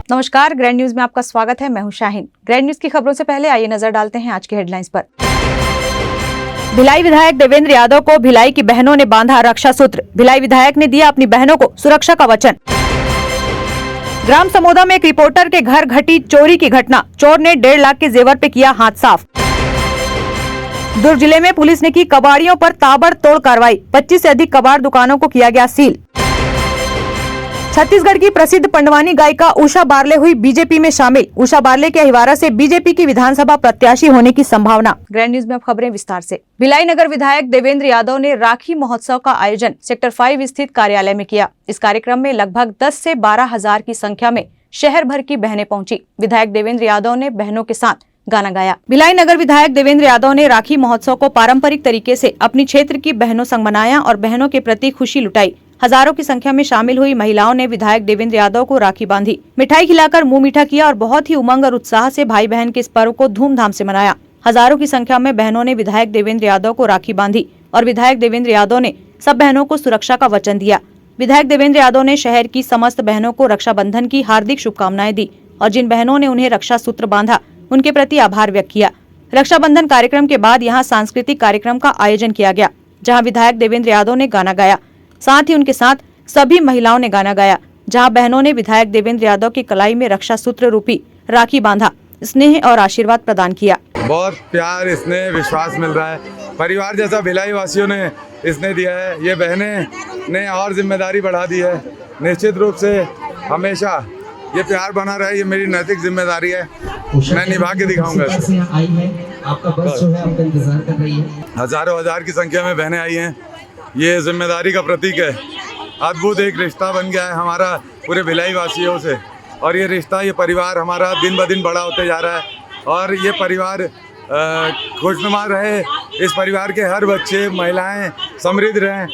नमस्कार, grand news में आपका स्वागत है। मैं हूं शाहीन। ग्रैंड न्यूज की खबरों से पहले आइए नजर डालते हैं आज के हेडलाइंस पर। भिलाई विधायक देवेंद्र यादव को भिलाई की बहनों ने बांधा रक्षा सूत्र। भिलाई विधायक ने दिया अपनी बहनों को सुरक्षा का वचन। ग्राम समोदा में एक रिपोर्टर के घर घटी चोरी की घटना। चोर ने 1.5 लाख के जेवर पे किया हाथ साफ। दुर्ग जिले में पुलिस ने की कबाड़ियों पर ताबड़तोड़ कार्रवाई। 25 से अधिक कबाड़ दुकानों को किया गया सील। छत्तीसगढ़ की प्रसिद्ध पंडवानी गायिका उषा बारले हुई बीजेपी में शामिल। उषा बारले के अहिवारा से बीजेपी की विधानसभा प्रत्याशी होने की संभावना। ग्रैंड न्यूज में अब खबरें विस्तार से। भिलाई नगर विधायक देवेंद्र यादव ने राखी महोत्सव का आयोजन सेक्टर 5 स्थित कार्यालय में किया। इस कार्यक्रम में लगभग 10 से 12 हजार की संख्या में शहर भर की बहनें पहुंची। विधायक देवेंद्र यादव ने बहनों के साथ गाना गाया। भिलाई नगर विधायक देवेंद्र यादव ने राखी महोत्सव को पारंपरिक तरीके से अपनी क्षेत्र की बहनों संग मनाया और बहनों के प्रति खुशी लुटाई। हजारों की संख्या में शामिल हुई महिलाओं ने विधायक देवेंद्र यादव को राखी बांधी, मिठाई खिलाकर मुंह मीठा किया और बहुत ही उमंग और उत्साह से भाई बहन के इस पर्व को धूमधाम से मनाया। हजारों की संख्या में बहनों ने विधायक देवेंद्र यादव को राखी बांधी और विधायक देवेंद्र यादव ने सब बहनों को सुरक्षा का वचन दिया। विधायक देवेंद्र यादव ने शहर की समस्त बहनों को रक्षाबंधन की हार्दिक शुभकामनाएं दी और जिन बहनों ने उन्हें रक्षा सूत्र बांधा उनके प्रति आभार व्यक्त किया। रक्षाबंधन कार्यक्रम के बाद यहां सांस्कृतिक कार्यक्रम का आयोजन किया गया, जहां विधायक देवेंद्र यादव ने गाना गाया। साथ ही उनके साथ सभी महिलाओं ने गाना गाया, जहां बहनों ने विधायक देवेंद्र यादव की कलाई में रक्षा सूत्र रूपी राखी बांधा, स्नेह और आशीर्वाद प्रदान किया। बहुत प्यार, स्नेह, विश्वास मिल रहा है। परिवार जैसा भिलाई वासियों ने स्नेह दिया है। ये बहनें ने और जिम्मेदारी बढ़ा दी है। निश्चित रूप से हमेशा ये प्यार बना रहे, ये मेरी नैतिक जिम्मेदारी है। मैं निभा के दिखाऊंगा। आपका बस जो है आपका इंतजार कर रही है। हजारों हजार की संख्या में बहनें आई हैं। ये जिम्मेदारी का प्रतीक है। अद्भुत एक रिश्ता बन गया है हमारा पूरे भिलाई वासियों से, और ये रिश्ता, ये परिवार हमारा दिन ब दिन बड़ा होते जा रहा है और ये परिवार खुशनुमा रहे। इस परिवार के हर बच्चे, महिलाएं समृद्ध रहें,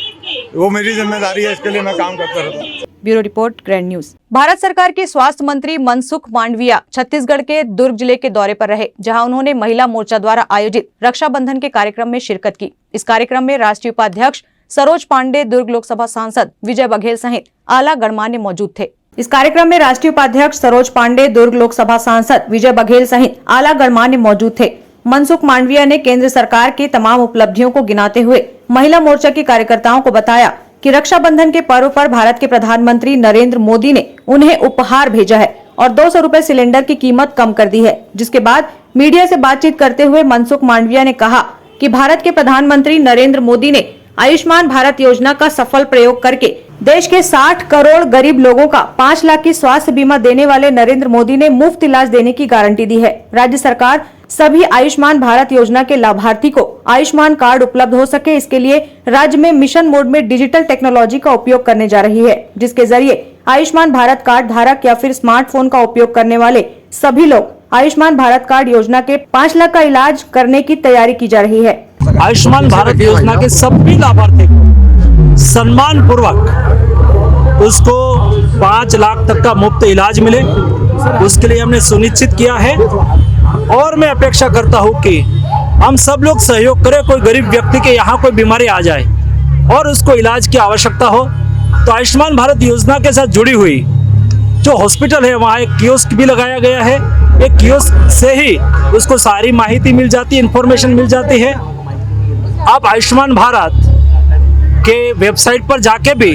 वो मेरी जिम्मेदारी है। इसके लिए मैं काम करता रहता हूँ। Bureau report, grand news. Bharat सरकार के स्वास्थ्य मंत्री मनसुख मांडविया छत्तीसगढ़ के दुर्ग जिले के दौरे पर रहे, जहां उन्होंने महिला मोर्चा द्वारा आयोजित रक्षाबंधन के कार्यक्रम में शिरकत की। इस कार्यक्रम में राष्ट्रीय उपाध्यक्ष सरोज पांडे, दुर्ग लोकसभा सांसद विजय बघेल सहित आला गणमान्य मौजूद थे। इस कार्यक्रम में राष्ट्रीय उपाध्यक्ष सरोज पांडे, दुर्ग लोकसभा सांसद विजय बघेल सहित आला गणमान्य मौजूद थे। मनसुख मांडविया ने केंद्र सरकार के तमाम उपलब्धियों को गिनाते हुए महिला मोर्चा के कार्यकर्ताओं को बताया कि रक्षाबंधन के पर्व पर भारत के प्रधानमंत्री नरेंद्र मोदी ने उन्हें उपहार भेजा है और 200 रुपए सिलेंडर की कीमत कम कर दी है। जिसके बाद मीडिया से बातचीत करते हुए मनसुख मांडविया ने कहा कि भारत के प्रधानमंत्री नरेंद्र मोदी ने आयुष्मान भारत योजना का सफल प्रयोग करके देश के 60 करोड़ गरीब लोगों का 5 लाख की स्वास्थ्य बीमा देने वाले नरेंद्र मोदी ने मुफ्त इलाज देने की गारंटी दी है। राज्य सरकार सभी आयुष्मान भारत योजना के लाभार्थी को आयुष्मान कार्ड उपलब्ध हो सके, इसके लिए राज्य में मिशन मोड में डिजिटल टेक्नोलॉजी का उपयोग करने जा रही है, जिसके जरिए आयुष्मान भारत कार्ड धारक या फिर स्मार्टफोन का उपयोग करने वाले सभी लोग आयुष्मान भारत कार्ड योजना के 5 लाख का इलाज करने की तैयारी की जा रही है। आयुष्मान भारत योजना के सभी लाभार्थी को सम्मान पूर्वक उसको 5 लाख तक का मुफ्त इलाज मिले, उसके लिए हमने सुनिश्चित किया है। और मैं अपेक्षा करता हूं कि हम सब लोग सहयोग करें। कोई गरीब व्यक्ति के यहाँ कोई बीमारी आ जाए और उसको इलाज की आवश्यकता हो, तो आयुष्मान भारत योजना के साथ जुड़ी हुई जो हॉस्पिटल है वहाँ एक कियोस्क भी लगाया गया है। एक कियोस्क से ही उसको सारी माहिती मिल जाती है, इंफॉर्मेशन मिल जाती है। आप आयुष्मान भारत के वेबसाइट पर जाके भी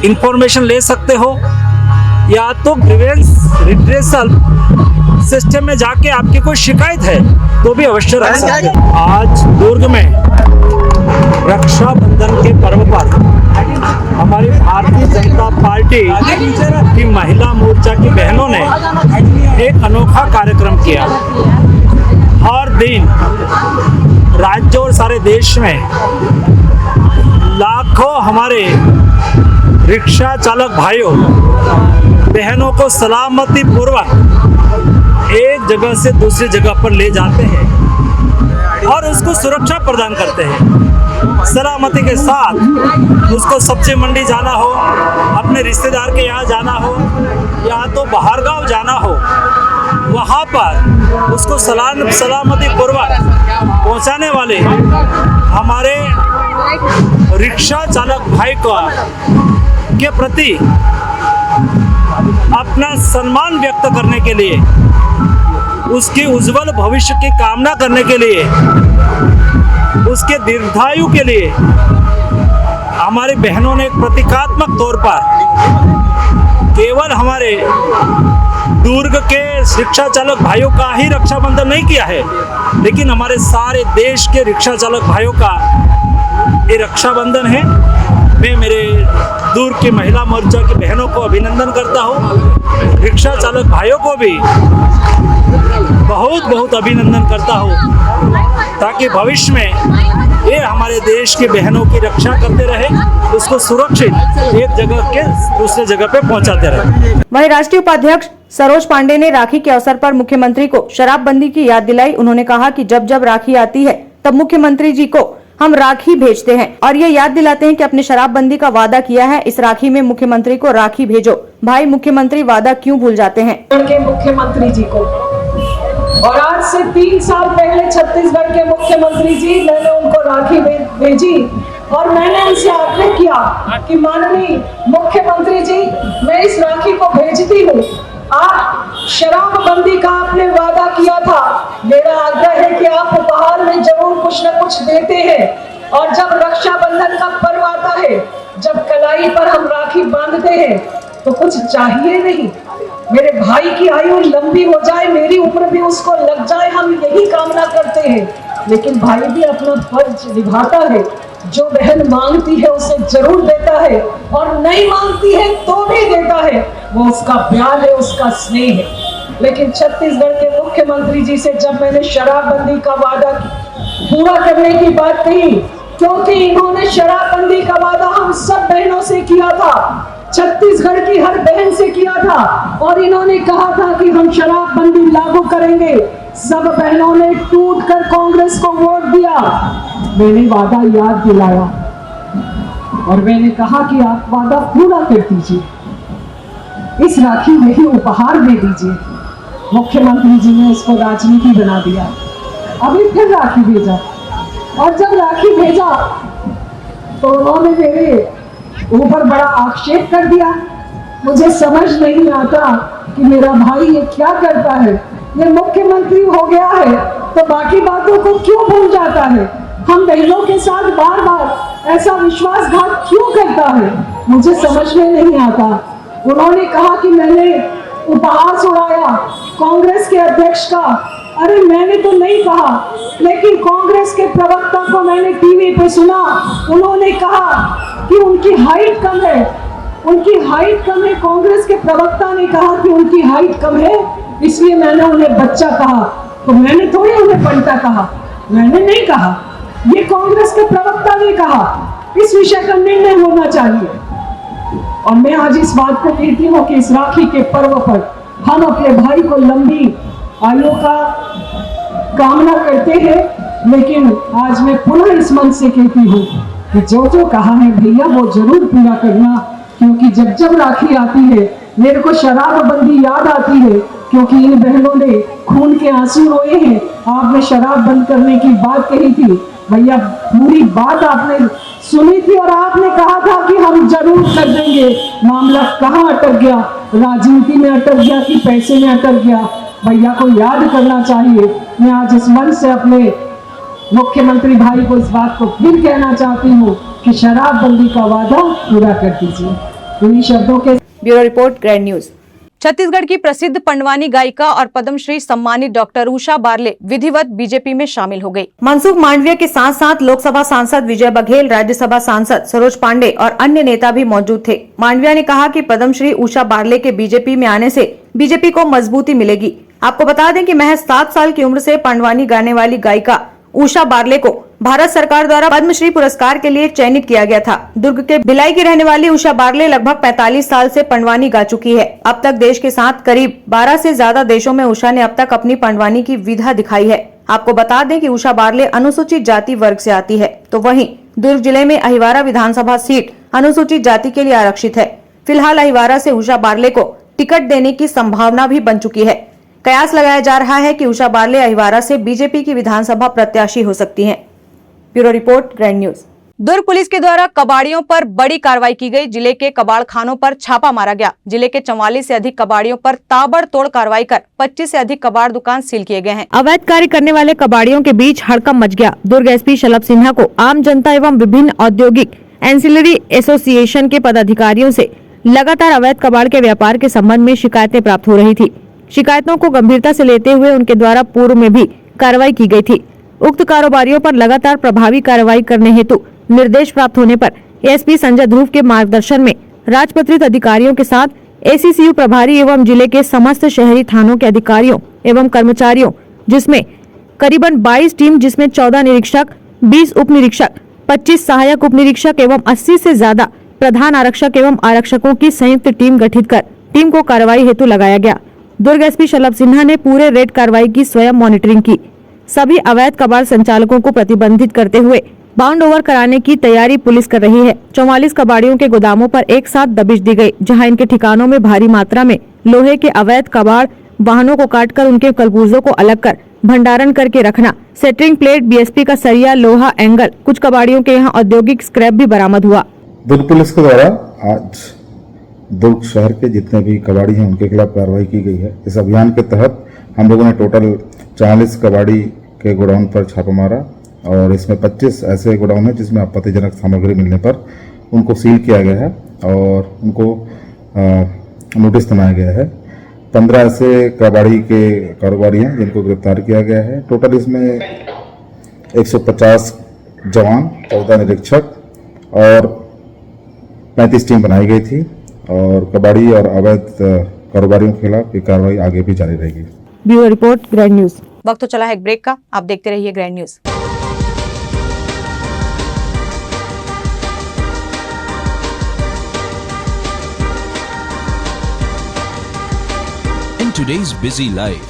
इंफॉर्मेशन ले सकते हो, या तो ग्रीवेंस रिड्रेसल सिस्टम में जाके आपकी कोई शिकायत है तो भी अवश्य रख सकते हैं। आज दुर्ग में रक्षाबंधन के पर्व पर हमारी भारतीय जनता पार्टी की महिला मोर्चा की बहनों ने एक अनोखा कार्यक्रम किया। हर दिन राज्य और सारे देश में लाखों हमारे रिक्शा चालक भाइयों बहनों को सलामती पूर्वक एक जगह से दूसरी जगह पर ले जाते हैं और उसको सुरक्षा प्रदान करते हैं। सलामती के साथ उसको सब्जी मंडी जाना हो, अपने रिश्तेदार के यहाँ जाना हो, या तो बाहर गांव जाना हो, वहाँ पर उसको सलामती पूर्वक पहुँचाने वाले हमारे रिक्शा चालक भाई के प्रति अपना सम्मान व्यक्त करने के लिए, उसके उज्जवल भविष्य की कामना करने के लिए, उसके दीर्घायु के लिए हमारी बहनों ने प्रतीकात्मक तौर पर केवल हमारे दुर्ग के रिक्शा चालक भाइयों का ही रक्षाबंधन नहीं किया है, लेकिन हमारे सारे देश के रिक्शा चालक भाइयों का ये रक्षाबंधन है। मैं मेरे दुर्ग की महिला मोर्चा की बहनों को अभिनंदन करता हूँ, रिक्शा चालक भाइयों को भी बहुत बहुत अभिनंदन करता हूँ, ताकि भविष्य में ये हमारे देश की बहनों की रक्षा करते रहे, उसको सुरक्षित एक जगह के दूसरे जगह पे पहुंचाते रहे। वहीं राष्ट्रीय उपाध्यक्ष सरोज पांडे ने राखी के अवसर पर मुख्यमंत्री को शराबबंदी की याद दिलाई। उन्होंने कहा कि जब जब राखी आती है तब मुख्यमंत्री जी को हम राखी भेजते हैं और ये याद दिलाते हैं कि अपने शराबबंदी का वादा किया है, इस राखी में मुख्यमंत्री को राखी भेजो। भाई मुख्यमंत्री वादा क्यों भूल जाते हैं? के मुख्यमंत्री जी को, और आज से 3 साल पहले छत्तीसगढ़ के मुख्यमंत्री जी, मैंने उनको राखी भेजी और मैंने उनसे आग्रह किया कि माननीय मुख्यमंत्री जी, मैं इस राखी को भेजती हूँ, आप शराबबंदी का आपने वादा किया था, मेरा आग्रह है कि आप उपहार में जरूर कुछ न कुछ देते हैं। और जब रक्षाबंधन का पर्व आता है, जब कलाई पर हम राखी बांधते हैं, तो कुछ चाहिए नहीं, मेरे भाई की आयु लंबी हो जाए, मेरी उम्र भी उसको लग जाए, हम यही कामना करते हैं। लेकिन भाई भी अपना फर्ज निभाता है, जो बहन मांगती है उसे जरूर देता है, और नहीं मांगती है तो भी देता है, वो उसका प्यार है, उसका स्नेह है। लेकिन छत्तीसगढ़ के मुख्यमंत्री जी से जब मैंने शराबबंदी का वादा पूरा करने की बात कही, क्योंकि इन्होंने शराबबंदी का वादा हम सब बहनों से किया था, छत्तीसगढ़ की हर बहन से किया था, और इन्होंने कहा था कि हम शराबबंदी लागू करेंगे। सब बहनों ने टूटकर कांग्रेस को वोट दिया। मैंने वादा याद दिलाया और मैंने कहा कि आप वादा पूरा कर दीजिए, इस राखी में ही उपहार दे दीजिए। मुख्यमंत्री जी ने इसको राजनीति बना दिया। अभी फिर राखी भेजा, और जब राखी भेजा तो उन्होंने मेरे ऊपर बड़ा आक्षेप कर दिया। मुझे समझ नहीं आता कि मेरा भाई ये क्या करता है, ये मुख्यमंत्री हो गया है तो बाकी बातों को क्यों भूल जाता है, हम बहनों के साथ बार बार ऐसा विश्वासघात क्यों करता है, मुझे समझ में नहीं आता। उन्होंने कहा कि मैंने उपहास उड़ाया कांग्रेस के अध्यक्ष का। अरे मैंने तो नहीं कहा, लेकिन कांग्रेस के प्रवक्ता को मैंने टीवी पे सुना, उन्होंने कहा कि उनकी हाइट कम है, उनकी हाइट कम है। कांग्रेस के प्रवक्ता ने कहा कि उनकी हाइट कम है, इसलिए मैंने उन्हें बच्चा कहा। तो मैंने थोड़ी उन्हें पंटा कहा, मैंने नहीं कहा, ये कांग्रेस के प्रवक्ता ने कहा। इस विषय का निर्णय होना चाहिए। और मैं आज इस बात को कहती हूँ कि इस राखी के पर्व पर हम अपने भाई को लंबी आयु का कामना करते हैं, लेकिन आज मैं पुनः इस मन से कहती हूँ कि जो जो कहा है भैया वो जरूर पूरा करना, क्योंकि जब जब राखी आती है मेरे को शराबबंदी याद आती है, क्योंकि इन बहनों ने खून के आंसू रोए हैं। आपने शराब बंद करने की बात कही थी भैया, पूरी बात आपने सुनी थी और आपने कहा था कि हम जरूर कर देंगे। मामला कहाँ अटक गया, राजनीति में अटक गया कि पैसे में अटक गया, भैया को याद करना चाहिए। मैं आज इस मंच से अपने मुख्यमंत्री भाई को इस बात को फिर कहना चाहती हूँ कि शराबबंदी का वादा पूरा कर दीजिए। इन्हीं शब्दों के bureau report, grand news. Chhattisgarh की प्रसिद्ध पंडवानी गायिका और पद्मश्री सम्मानित डॉक्टर उषा बारले विधिवत बीजेपी में शामिल हो गई। मनसुख मांडविया के साथ साथ लोकसभा सांसद विजय बघेल, राज्यसभा सांसद सरोज पांडे और अन्य नेता भी मौजूद थे। मांडविया ने कहा कि पद्मश्री उषा बारले के बीजेपी में आने से बीजेपी को मजबूती मिलेगी। आपको बता दें कि महज 7 साल की उम्र से पंडवानी गाने वाली गायिका उषा बारले को भारत सरकार द्वारा पद्मश्री पुरस्कार के लिए चयनित किया गया था। दुर्ग के भिलाई की रहने वाली उषा बारले लगभग 45 साल से पंडवानी गा चुकी है। अब तक देश के साथ करीब 12 से ज्यादा देशों में उषा ने अब तक अपनी पंडवानी की विधा दिखाई है। आपको बता दें कि उषा बारले अनुसूचित जाति वर्ग से आती है, तो वहीं दुर्ग जिले में अहिवारा विधानसभा सीट अनुसूचित जाति के लिए आरक्षित है। फिलहाल अहिवारा से उषा बारले को टिकट देने की संभावना भी बन चुकी है। कयास लगाया जा रहा है कि उषा बारले अहिवारा से बीजेपी की विधानसभा प्रत्याशी हो सकती हैं। Bureau report, grand news. Durg police के द्वारा कबाड़ियों पर बड़ी कार्रवाई की गई। जिले के कबाड़ खानों पर छापा मारा गया। जिले के 44 से अधिक कबाड़ियों पर ताबड़तोड़ कार्रवाई कर 25 से अधिक कबाड़ दुकान सील किए गए हैं। अवैध कार्य करने वाले कबाड़ियों के बीच हड़कंप मच गया। दुर्ग एसपी शलभ सिन्हा को आम जनता एवं विभिन्न औद्योगिक एंसिलरी एसोसिएशन के पदाधिकारियों से लगातार अवैध कबाड़ के व्यापार के संबंध में शिकायतें प्राप्त हो रही थी। शिकायतों को गंभीरता से लेते हुए उनके द्वारा पूर्व में भी कार्रवाई की गई थी। उक्त कारोबारियों पर लगातार प्रभावी कार्रवाई करने हेतु निर्देश प्राप्त होने पर एसपी संजय ध्रुव के मार्गदर्शन में राजपत्रित अधिकारियों के साथ एसीसीयू प्रभारी एवं जिले के समस्त शहरी थानों के अधिकारियों एवं कर्मचारियों, जिसमें करीबन 22 टीम, जिसमें 14 निरीक्षक, 20 उप निरीक्षक, 25 सहायक उप निरीक्षक एवं 80 से ज्यादा प्रधान आरक्षक एवं आरक्षकों की संयुक्त टीम गठित कर टीम को कार्रवाई हेतु लगाया गया। दुर्ग एसपी शलभ सिन्हा ने पूरे रेड कार्रवाई की स्वयं मॉनिटरिंग की। सभी अवैध कबाड़ संचालकों को प्रतिबंधित करते हुए बाउंड ओवर कराने की तैयारी पुलिस कर रही है। 44 कबाड़ियों के गोदामों पर एक साथ दबिश दी गई, जहां इनके ठिकानों में भारी मात्रा में लोहे के अवैध कबाड़ वाहनों को काटकर उनके कलपुर्जों को अलग कर भंडारण करके रखना, सेटरिंग प्लेट, बीएसपी का सरिया, लोहा, एंगल। कुछ कबाड़ियों के यहाँ औद्योगिक स्क्रैप भी बरामद हुआ। दुर्ग पुलिस के द्वारा आज दुर्ग शहर के जितने भी कबाड़ी हैं उनके खिलाफ कार्रवाई की गई है। इस अभियान के तहत हम लोगों ने टोटल 40 कबाड़ी के गोडाउन पर छापा मारा और इसमें 25 ऐसे गोडाउन हैं जिसमें आपत्तिजनक सामग्री मिलने पर उनको सील किया गया है और उनको नोटिस बनाया गया है। 15 ऐसे कबाड़ी के कारोबारी हैं जिनको गिरफ्तार किया गया है। टोटल इसमें 150 जवान, 14 निरीक्षक और 35 टीम बनाई गई थी और कबाड़ी और अवैध कारोबारियों के खिलाफ ये कार्रवाई आगे भी जारी रहेगी। Bureau report, grand news. वक्त तो चला है एक ब्रेक का, आप देखते रहिए grand news. In today's busy life,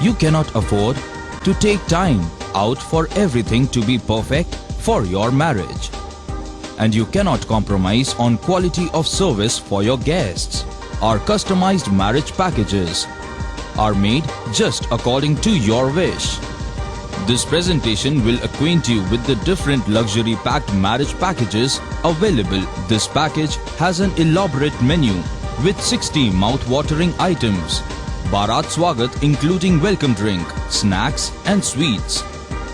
you cannot afford to take time out for everything to be perfect for your marriage. And you cannot compromise on quality of service for your guests. Our customized marriage packages are made just according to your wish. This presentation will acquaint you with the different luxury packed marriage packages available. This package has an elaborate menu with 60 mouth-watering items. Bharat Swagat including welcome drink, snacks and sweets.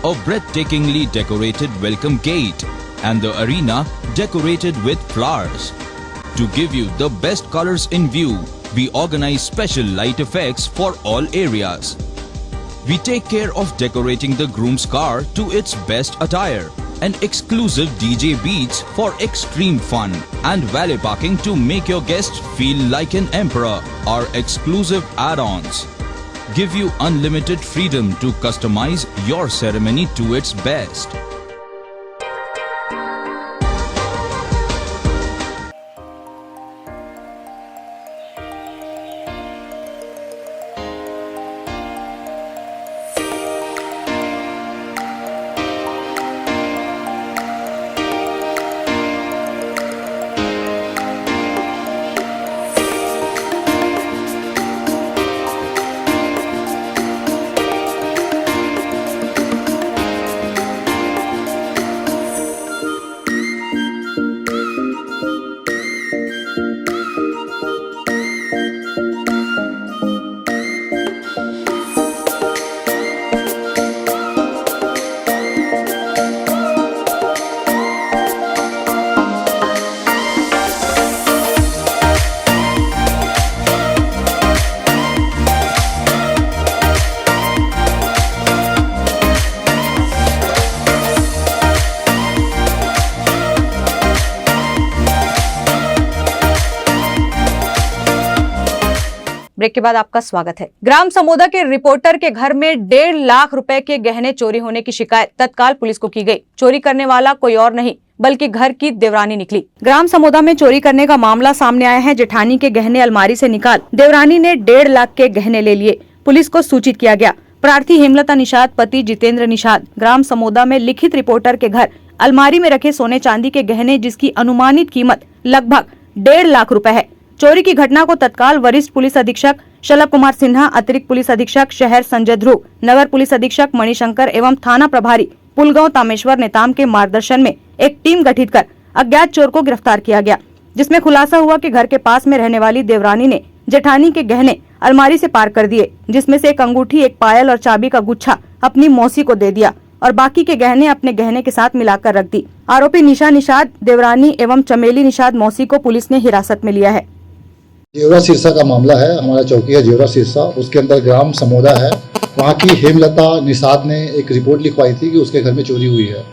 A breathtakingly decorated welcome gate and the arena decorated with flowers. To give you the best colors in view, we organize special light effects for all areas. We take care of decorating the groom's car to its best attire and exclusive DJ beats for extreme fun and valet parking to make your guests feel like an emperor. Our exclusive add-ons give you unlimited freedom to customize your ceremony to its best. Break के बाद आपका स्वागत है। ग्राम समोदा के reporter के घर में 1.5 लाख रुपए के गहने चोरी होने की शिकायत तत्काल पुलिस को की गई। चोरी करने वाला कोई और नहीं बल्कि घर की देवरानी निकली। ग्राम समोदा में चोरी करने का मामला सामने आया है। जेठानी के गहने अलमारी से निकाल देवरानी ने 1.5 लाख के गहने ले लिए। पुलिस को सूचित किया गया। प्रार्थी हेमलता निषाद, पति जितेंद्र निषाद ग्राम समोदा में लिखित रिपोर्टर के घर अलमारी में रखे सोने चांदी के गहने, जिसकी अनुमानित कीमत लगभग 1.5 लाख रुपए है। चोरी की घटना को तत्काल वरिष्ठ पुलिस अधीक्षक शलभ कुमार सिन्हा, अतिरिक्त पुलिस अधीक्षक शहर संजय ध्रुव, नगर पुलिस अधीक्षक मणिशंकर एवं थाना प्रभारी पुलगांव तामेश्वर नेताम के मार्गदर्शन में एक टीम गठित कर अज्ञात चोर को गिरफ्तार किया गया, जिसमें खुलासा हुआ कि घर के पास में रहने वाली देवरानी ने जेठानी के गहने अलमारी से पार कर दिए, जिसमें से एक अंगूठी, एक पायल और चाबी का गुच्छा अपनी मौसी को दे दिया और बाकी के गहने अपने गहने के साथ मिलाकर रख दी। आरोपी निशा निषाद देवरानी एवं चमेली निषाद मौसी को पुलिस ने हिरासत में लिया है। जेवरा सिरसा का मामला है। हमारा चौकी है जेवरा सिरसा, उसके अंदर ग्राम समोदा है। वहाँ की हेमलता निषाद ने एक रिपोर्ट लिखवाई थी कि उसके घर में चोरी हुई है।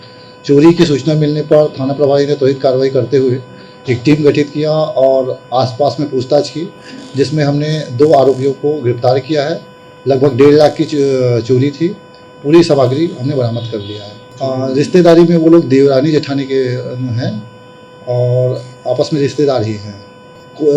चोरी की सूचना मिलने पर थाना प्रभारी ने त्वरित कार्रवाई करते हुए एक टीम गठित किया और आसपास में पूछताछ की, जिसमें हमने 2 आरोपियों को गिरफ्तार किया है। लगभग 1.5 लाख की चोरी थी। पूरी सामग्री हमने बरामद कर लिया है। रिश्तेदारी में वो लोग देवरानी जेठानी के हैं और आपस में रिश्तेदार ही हैं।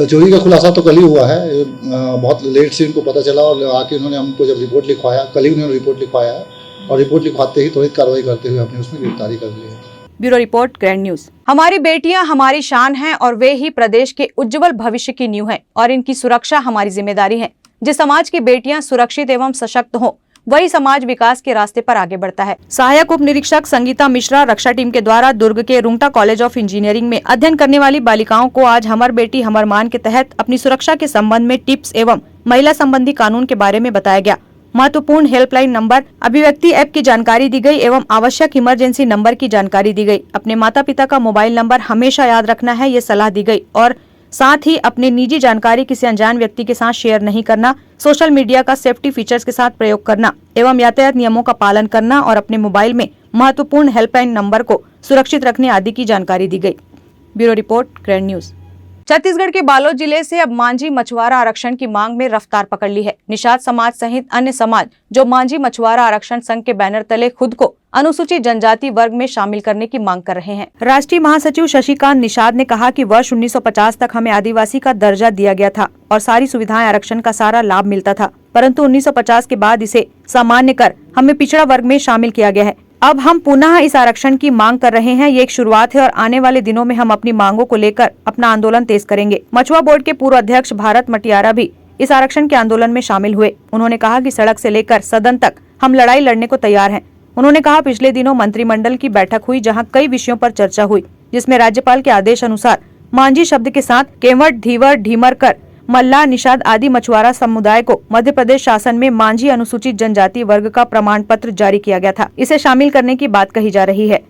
चोरी का खुलासा तो कल ही हुआ है। बहुत लेट से इनको पता चला और आके उन्होंने हमको जब रिपोर्ट लिखवाया, कल ही उन्होंने रिपोर्ट लिखवाया है और रिपोर्ट लिखवाते ही त्वरित कार्रवाई करते हुए हमने उसमें गिरफ्तारी कर ली है। Bureau report, grand news. हमारी बेटियां हमारी शान हैं और वे ही प्रदेश के उज्जवल भविष्य की नींव हैं और इनकी सुरक्षा हमारी जिम्मेदारी है। जिस समाज की बेटियां सुरक्षित एवं सशक्त हों, वही समाज विकास के रास्ते पर आगे बढ़ता है। सहायक उप निरीक्षक संगीता मिश्रा रक्षा टीम के द्वारा दुर्ग के रुंगटा कॉलेज ऑफ इंजीनियरिंग में अध्ययन करने वाली बालिकाओं को आज हमर बेटी हमर मान के तहत अपनी सुरक्षा के संबंध में टिप्स एवं महिला संबंधी कानून के बारे में बताया गया। महत्वपूर्ण हेल्पलाइन नंबर, अभिव्यक्ति ऐप की जानकारी दी गई एवं आवश्यक इमरजेंसी नंबर की जानकारी दी गई। अपने माता पिता का मोबाइल नंबर हमेशा याद रखना है, ये सलाह दी गई और साथ ही अपनी निजी जानकारी किसी अनजान व्यक्ति के साथ शेयर नहीं करना, सोशल मीडिया का सेफ्टी फीचर्स के साथ प्रयोग करना एवं यातायात नियमों का पालन करना और अपने मोबाइल में महत्वपूर्ण हेल्पलाइन नंबर को सुरक्षित रखने आदि की जानकारी दी गई। Bureau report, grand news. Chhattisgarh के बालोद जिले से अब मांझी मछुआरा आरक्षण की मांग में रफ्तार पकड़ ली है। निषाद समाज सहित अन्य समाज जो मांझी मछुआरा आरक्षण संघ के बैनर तले खुद को अनुसूचित जनजाति वर्ग में शामिल करने की मांग कर रहे हैं। राष्ट्रीय महासचिव शशिकांत निषाद ने कहा कि वर्ष 1950 तक हमें आदिवासी का दर्जा दिया गया था और सारी सुविधाएं, आरक्षण का सारा लाभ मिलता था, परंतु 1950 के बाद इसे सामान्य कर हमें पिछड़ा वर्ग में शामिल किया गया है। अब हम पुनः इस आरक्षण की मांग कर रहे हैं। ये एक शुरुआत है और आने वाले दिनों में हम अपनी मांगों को लेकर अपना आंदोलन तेज करेंगे। मछुआ बोर्ड के पूर्व अध्यक्ष भारत मटियारा भी इस आरक्षण के आंदोलन में शामिल हुए। उन्होंने कहा कि सड़क से लेकर सदन तक हम लड़ाई लड़ने को तैयार हैं। उन्होंने कहा, पिछले दिनों मंत्रिमंडल की बैठक हुई जहां कई विषयों पर चर्चा हुई, जिसमें राज्यपाल के आदेश अनुसार मांझी शब्द के साथ केवट, धीवर, ढीमरकर, मल्लाह, निषाद आदि मछुआरा समुदाय को मध्य प्रदेश शासन में मांझी अनुसूचित जनजाति वर्ग का प्रमाण पत्र जारी किया गया था। इसे शामिल करने की बात कही जा रही है।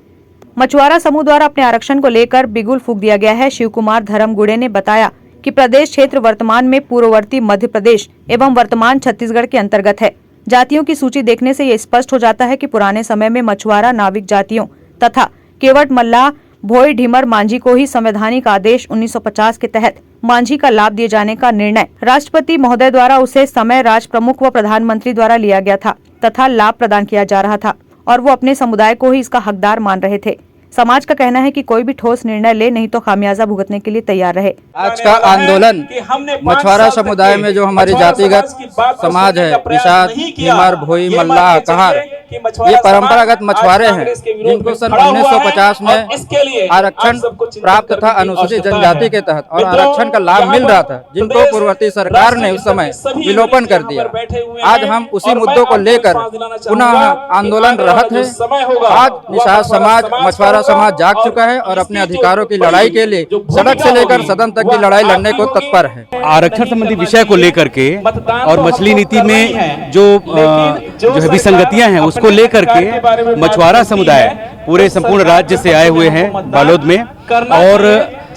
मछुआरा समूह द्वारा अपने आरक्षण को लेकर बिगुल फूंक दिया गया है। शिव कुमार धर्मगुड़े ने बताया कि प्रदेश क्षेत्र वर्तमान में पूर्ववर्ती मध्य प्रदेश एवं वर्तमान छत्तीसगढ़ के अंतर्गत है। जातियों की सूची देखने से ये स्पष्ट हो जाता है कि पुराने समय में मछुआरा नाविक जातियों तथा केवट, मल्लाह, भोई, ढीमर, मांझी को ही संवैधानिक आदेश 1950 के तहत मांझी का लाभ दिए जाने का निर्णय राष्ट्रपति महोदय द्वारा उसे समय राष्ट्र प्रमुख व प्रधानमंत्री द्वारा लिया गया था तथा लाभ प्रदान किया जा रहा था और वो अपने समुदाय को ही इसका हकदार मान रहे थे। समाज का कहना है कि कोई भी ठोस निर्णय ले, नहीं तो खामियाजा भुगतने के लिए तैयार रहे। आज का आंदोलन मछुआरा समुदाय में जो हमारे जातिगत समाज है, निषाद, ढीमर, भोई, मल्लाह, कहार, ये परंपरागत मछुआरे हैं जिनको सन 1950 में आरक्षण प्राप्त था अनुसूचित जनजाति के तहत और आरक्षण का लाभ मिल रहा था, जिनको पूर्ववर्ती सरकार ने उस समय विलोपन कर दिया। आज हम उसी मुद्दों को लेकर पुनः आंदोलन रहत है। आज निषाद समाज, मछुआरा समाज जाग चुका है और अपने अधिकारों की लड़ाई के लिए सड़क से लेकर सदन तक की लड़ाई लड़ने को तत्पर है। आरक्षण संबंधी विषय को लेकर के और मछली नीति में जो है विसंगतियां हैं उसको लेकर के मछुआरा समुदाय पूरे संपूर्ण राज्य से आए हुए हैं बालोद में और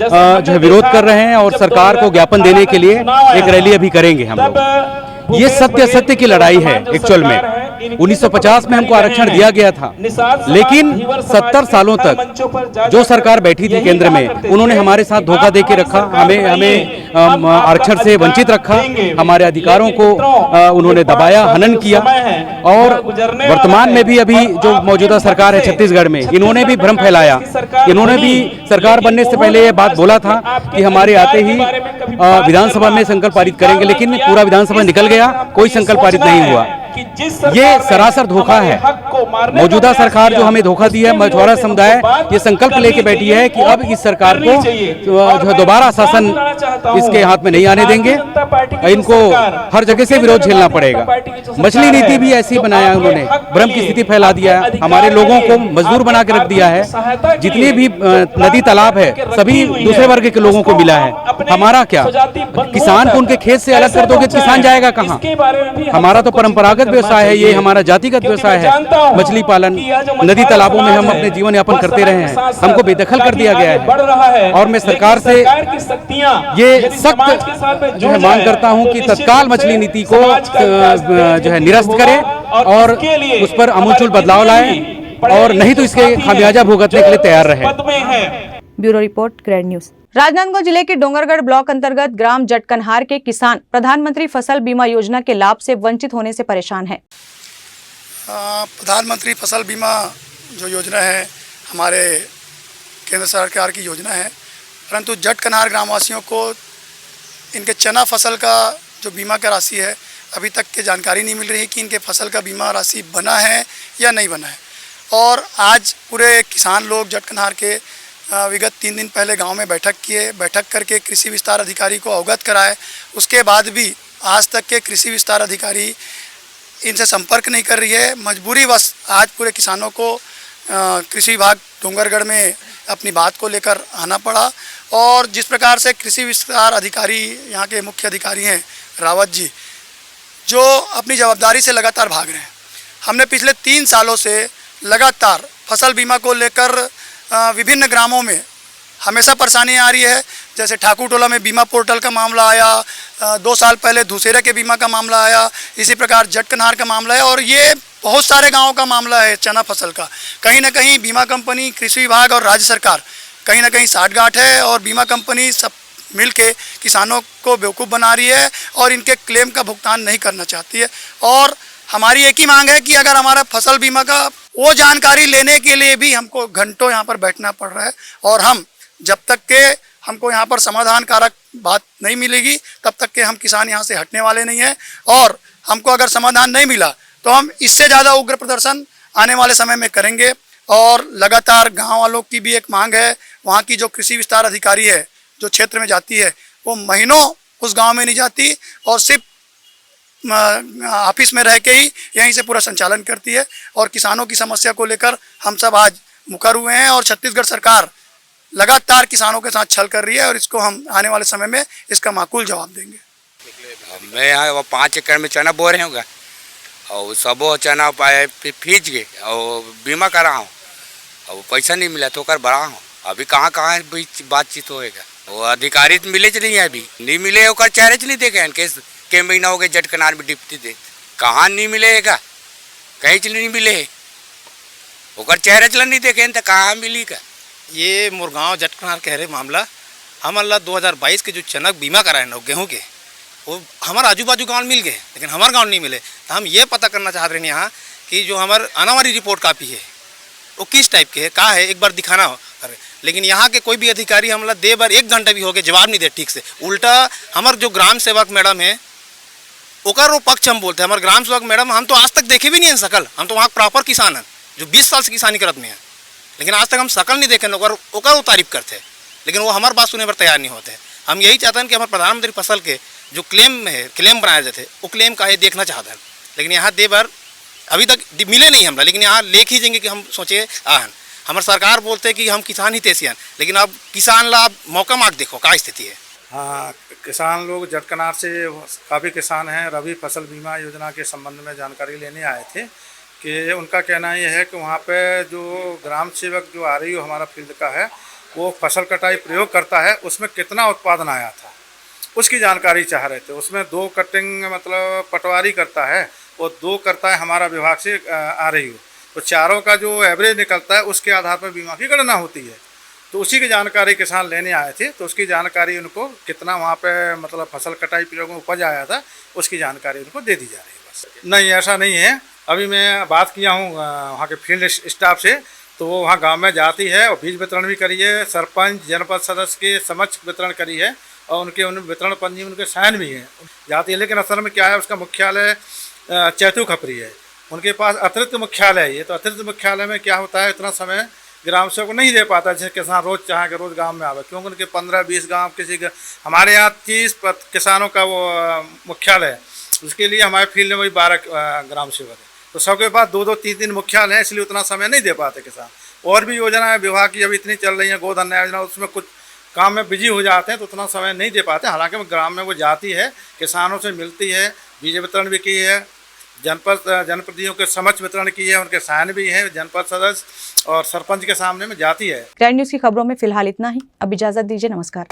जो है विरोध कर रहे हैं और सरकार को ज्ञापन देने के लिए एक रैली अभी करेंगे हम लोग। ये सत्य की लड़ाई है। एक्चुअल में 1950 में हमको आरक्षण दिया गया था, लेकिन 70 सालों तक जो सरकार बैठी थी केंद्र में, उन्होंने हमारे साथ धोखा दे के रखा, हमें आरक्षण से वंचित रखा, हमारे अधिकारों को उन्होंने दबाया, हनन किया। और वर्तमान में भी अभी जो मौजूदा सरकार है छत्तीसगढ़ में, इन्होंने भी भ्रम फैलाया। इन्होंने भी सरकार बनने से पहले ये बात बोला था कि हमारे आते ही विधानसभा में संकल्प पारित करेंगे, लेकिन पूरा विधानसभा निकल गया, कोई संकल्प पारित नहीं हुआ। ये सरासर धोखा है। मौजूदा सरकार जो हमें धोखा दी है, मछुआरा समुदाय ये संकल्प लेके बैठी है कि अब इस सरकार को जो है दोबारा शासन इसके हाथ में नहीं आने देंगे, इनको हर जगह से विरोध झेलना पड़ेगा। मछली नीति भी ऐसी बनाया है उन्होंने, भ्रम की स्थिति फैला दिया है, हमारे लोगों को मजदूर बना के रख दिया है। जितने भी नदी तालाब है सभी दूसरे वर्ग के लोगों को मिला है। हमारा क्या, किसान को उनके खेत से अलग कर दोगे तो किसान जाएगा कहाँ? हमारा तो परंपरागत व्यवसाय है, ये हमारा जातिगत व्यवसाय है, मछली पालन। नदी तालाबों में हम अपने जीवन यापन करते रहे हैं, हमको बेदखल कर दिया गया है। और मैं सरकार से ये सख्त जो है मांग करता हूं कि तत्काल मछली नीति को जो है निरस्त करें और उस पर आमूलचूल बदलाव लाएं, और नहीं तो इसके खामियाजा भुगतने के लिए तैयार रहे। Bureau report, grand news. Rajnandgaon जिले के डोंगरगढ़ ब्लॉक अंतर्गत ग्राम जटकनहार के किसान प्रधानमंत्री फसल बीमा योजना के लाभ से वंचित होने से परेशान हैं। प्रधानमंत्री फसल बीमा जो योजना है हमारे केंद्र सरकार की योजना है, परंतु जटकनहार ग्रामवासियों को इनके चना फसल का जो बीमा का राशि है अभी तक की जानकारी नहीं मिल रही कि इनके फसल का बीमा राशि बना है या नहीं बना है। और आज पूरे किसान लोग जटकनहार के विगत 3 दिन पहले गांव में बैठक किए, बैठक करके कृषि विस्तार अधिकारी को अवगत कराए। उसके बाद भी आज तक के कृषि विस्तार अधिकारी इनसे संपर्क नहीं कर रही है। मजबूरीवश आज पूरे किसानों को कृषि विभाग डोंगरगढ़ में अपनी बात को लेकर आना पड़ा। और जिस प्रकार से कृषि विस्तार अधिकारी यहाँ के मुख्य अधिकारी हैं रावत जी, जो अपनी जवाबदारी से लगातार भाग रहे हैं। हमने पिछले 3 सालों से लगातार फसल बीमा को लेकर विभिन्न ग्रामों में हमेशा परेशानियाँ आ रही है। जैसे ठाकुर टोला में बीमा पोर्टल का मामला आया, 2 साल पहले धुसेरा के बीमा का मामला आया, इसी प्रकार जटकनहार का मामला है, और ये बहुत सारे गांवों का मामला है चना फसल का। कहीं ना कहीं बीमा कंपनी, कृषि विभाग और राज्य सरकार कहीं ना कहीं साठगांठ है, और बीमा कंपनी सब मिल के किसानों को बेवकूफ़ बना रही है और इनके क्लेम का भुगतान नहीं करना चाहती है। और हमारी एक ही मांग है कि अगर हमारा फसल बीमा का वो जानकारी लेने के लिए भी हमको घंटों यहाँ पर बैठना पड़ रहा है, और हम जब तक के हमको यहाँ पर समाधान कारक बात नहीं मिलेगी तब तक के हम किसान यहाँ से हटने वाले नहीं हैं। और हमको अगर समाधान नहीं मिला तो हम इससे ज़्यादा उग्र प्रदर्शन आने वाले समय में करेंगे। और लगातार गाँव वालों की भी एक मांग है, वहाँ की जो कृषि विस्तार अधिकारी है जो क्षेत्र में जाती है वो महीनों उस गाँव में नहीं जाती और सिर्फ ऑफिस में रह के ही यहीं से पूरा संचालन करती है। और किसानों की समस्या को लेकर हम सब आज मुखर हुए हैं, और छत्तीसगढ़ सरकार लगातार किसानों के साथ छल कर रही है, और इसको हम आने वाले समय में इसका माकूल जवाब देंगे। मैं यहाँ 5 एकड़ में चना बो रहे होगा और सब चना फीज गए और बीमा करा हूँ और पैसा नहीं मिला तो कर बड़ा हूँ। अभी कहाँ बातचीत होएगा, वो अधिकारी मिले नहीं है, अभी नहीं मिले और चेहरे नहीं देखे के महीना हो गए जटकनहार में डिप्टी दे, कहाँ नहीं मिलेगा, कहीं चल नहीं मिले ओकर चेहरे चल नहीं देखे तो कहाँ मिली का। ये मुरगांव जटकनहार कह रहे मामला हम अल्लाह 2022 के जो चना बीमा कराए ना गेहूँ के, वो हमारे आजू बाजू गाँव मिल गए लेकिन हमारे गाँव नहीं मिले। तो हम ये पता करना चाहते रहे यहाँ कि जो हमारे आने वाली रिपोर्ट कापी है वो किस टाइप के है, कहाँ है, एक बार दिखाना हो। अरे लेकिन यहाँ के कोई भी अधिकारी हमला दे बार 1 घंटा भी हो गए जवाब नहीं दे ठीक से। उल्टा हमारे जो ग्राम सेवक मैडम है ओकर वो पक्ष हम बोलते हैं। हमारे ग्राम सेवक मैडम हम तो आज तक देखे भी नहीं है शकल, हम तो वहाँ प्रॉपर किसान हैं जो 20 साल से किसानी करत में है, लेकिन आज तक हम शकल नहीं देखे ओकर वो तारीफ करते हैं, लेकिन वो हमारे बात सुनने पर तैयार नहीं होते। हम यही चाहते हैं कि हमारे प्रधानमंत्री फसल के जो क्लेम बनाए जाते वो क्लेम का ये देखना चाहते हैं, लेकिन यहाँ दे बार अभी तक मिले नहीं हमरा। लेकिन यहाँ लेख ही देंगे कि हम सोचे आहन हमारे सरकार बोलते हैं कि हम किसान ही तेसियन, लेकिन अब किसान ला मौका मांग देखो क्या स्थिति है। हाँ, किसान लोग जटकनहार से काफ़ी किसान हैं, रबी फसल बीमा योजना के संबंध में जानकारी लेने आए थे कि उनका कहना ये है कि वहाँ पे जो ग्राम सेवक जो RIO हमारा फील्ड का है वो फसल कटाई प्रयोग करता है, उसमें कितना उत्पादन आया था उसकी जानकारी चाह रहे थे। उसमें 2 कटिंग मतलब पटवारी करता है और 2 करता है हमारा विभाग से RIO, तो चारों का जो एवरेज निकलता है उसके आधार पर बीमा की गणना होती है। तो उसी की जानकारी किसान लेने आए थे, तो उसकी जानकारी उनको कितना वहाँ पे मतलब फसल कटाई प्रयोग में उपज आया था उसकी जानकारी उनको दे दी जा रही है। बस नहीं, ऐसा नहीं है। अभी मैं बात किया हूँ वहाँ के फील्ड स्टाफ से, तो वो वहाँ गांव में जाती है और बीज वितरण भी करी है, सरपंच जनपद सदस्य के समक्ष वितरण करी है और उन वितरण पंजी उनके साइन भी हैं जाती है। लेकिन असल में क्या है, उसका मुख्यालय चैतू खपरी है, उनके पास अतिरिक्त मुख्यालय है। ये तो अतिरिक्त मुख्यालय में क्या होता है, इतना समय ग्राम सेवक को नहीं दे पाता जैसे किसान रोज चाहे कि रोज गांव में आवे, क्योंकि उनके 15-20 गांव हमारे यहाँ 30 किसानों का वो मुख्यालय है, उसके लिए हमारे फील्ड में वही 12 ग्राम सेवक है, तो सबके पास 2-2, 3-3 मुख्यालय हैं, इसलिए उतना समय नहीं दे पाते किसान। और भी योजनाएं विभाग की अभी इतनी चल रही हैं, गोधन योजना, उसमें कुछ काम में बिजी हो जाते हैं तो उतना समय नहीं दे पाते। हालांकि ग्राम में वो जाती है, किसानों से मिलती है, बीज वितरण भी की है, जनप्रतिनिधियों के समक्ष वितरण की है, उनके साइन भी है, जनपद सदस्य और सरपंच के सामने में जाती है। ग्रैंड न्यूज की खबरों में फिलहाल इतना ही। अब इजाजत दीजिए, नमस्कार।